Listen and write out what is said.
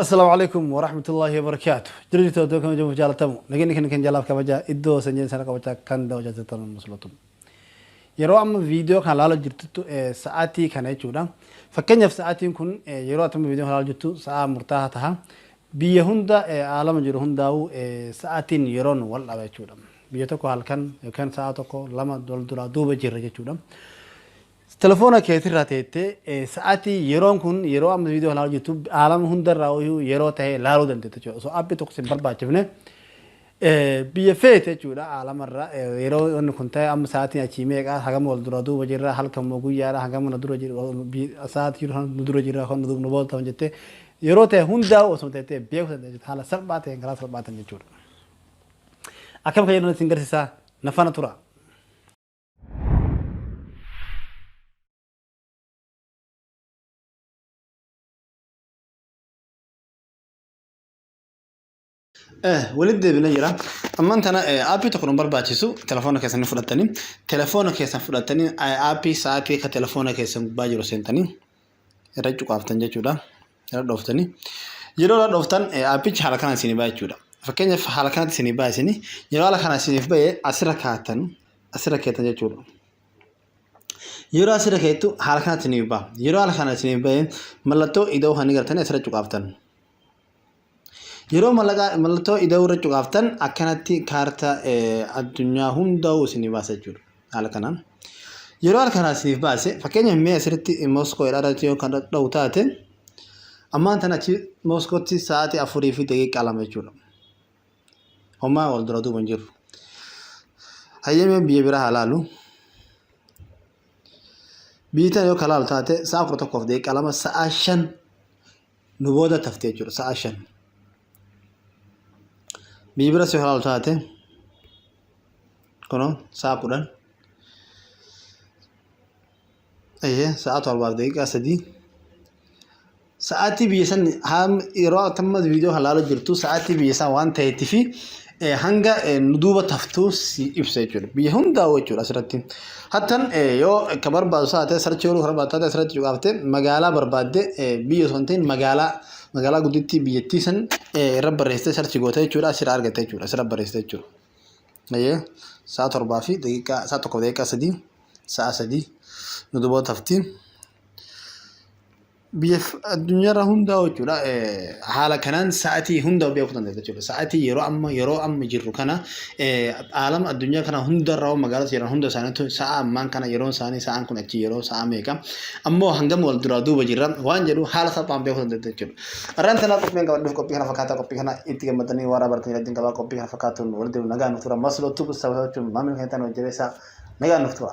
السلام عليكم ورحمة الله وبركاته. جريتو دوكم جو جالتمو. نجيني كن جالاب كبجا إدو سنجين سنة كبجا كان دو جالس ترون مسلوتم. يرو أم فيديو كان لالو جرتو ساعتي كان يجودا. فكين يف ساعتي يكون يرو أتم فيديو لالو جرتو ساعة مرتاحة تها. بيهوندا عالم جرهوندا و ساعتين يرون ولا بيجودا. بيتوكو هالكن يكن ساعتوكو لما دول دولا دو بجير جودا. تلفونك كثير راتيته ساعتي يرون كون يرو أم فيديو على يوتيوب عالم هندر راويو يرو تاه لارو دنت تجوا سو أبي تقسم بربع شفنه بيفيت تجوا عالم الرا يرو إنه كنت أم ساعتي أشيمي كا هجم والدرادو وجرا هل كم موجود يارا هجم ندرو جرا ساعات يروح ندرو جرا خان ندرو نبض تام جته يرو تاه هندا وسمته تاه بيو سمته حالا سربات غلاس سربات تجوا أكمل كيانو سينجر سا نفانا ترى ولد بنجرا أما أنت أنا أبي تكون بربع تيسو تلفونك يسمى فرطاني تلفونك يسمى فرطاني أبي ساعتي كتلفونك يسمى باجرو سنتاني رجعوا كافتن جودا رد يلو رد أفتن أبي حركة سيني باي جودا فكين في حركة سيني باي سيني يلو على كنا سيني باي أسرة كاتن جودا يلو أسرة كاتو حركة سيني با يلو على كنا سيني باي ملتو إدو هني قرتني أسرة كافتن yeroo mallattoo ida'uurra cuqaaftan akkanatti kaartaa addunyaa hunda isiniif baasa jechuudha. Haala kanaan yeroo haala kanaa isiniif baase fakkeenyaaf mee asirratti Mooskoo irratti yoo kan dha'u taate ammaan tan achi Mooskootti sa'aatii 4 fi daqiiqaa 2 jechuudha. Homaa wal dura duuba hin jiru. Hayyamee biyya biraa halaalu biyyi tan yoo kalaalu taate sa'a 11 fi daqiiqaa 2 sa'a 5 nu booda taftee jechuudha sa'a 5. Bibira si halal taate kono saakudan saat walbaaf daqiiqaa 3 sa'aatii biyyasan ham yeroo tamma video halalo jirtu sa'aatii biyyasan waan ta'etti fi hanga nuduba taftu si ibsa jechuudha biyya hunda jechuudha asirratti hattan yoo ka barbaadu saate sarchi yoo barbaadde asirratti cuqaafte magaalaa barbaadde biyya sonteen magaalaa gudditti biyyattii san irra barreessite sarchi goote jechuudha asirra argatte jechuudha asirra barreessite jechuudha sa'a 7 fi daqiiqaa sa'a 1 daqiiqaa 3 sa'a 3 nuduba tafti biyya addunyaa hunda jechuudha haala kanaan sa'aatii hunda beekuu dandeessa jechuudha sa'aatii yeroo amma jirru kana aalam addunyaa kana hunda irraa magaalota jiran hunda isaaniitu sa'a ammaan kana yeroo isaanii sa'aan kun achi yeroo sa'a meeqa ammoo hangam wal duraa duuba jirra waan jedhu haala salphaan beekuu dandeessa jechuudha. Arraan tanaa qophiin qabadhuuf qophii kana fakkaata qophii kana itti gammadanii waaraa bartanii wajjin qabaa qophii kana fakkaatuun walitti nagaan nuuf tura maslootu bustaawwachuun maamilli kan ta'an hojjebeessaa nagaan nuuf tura.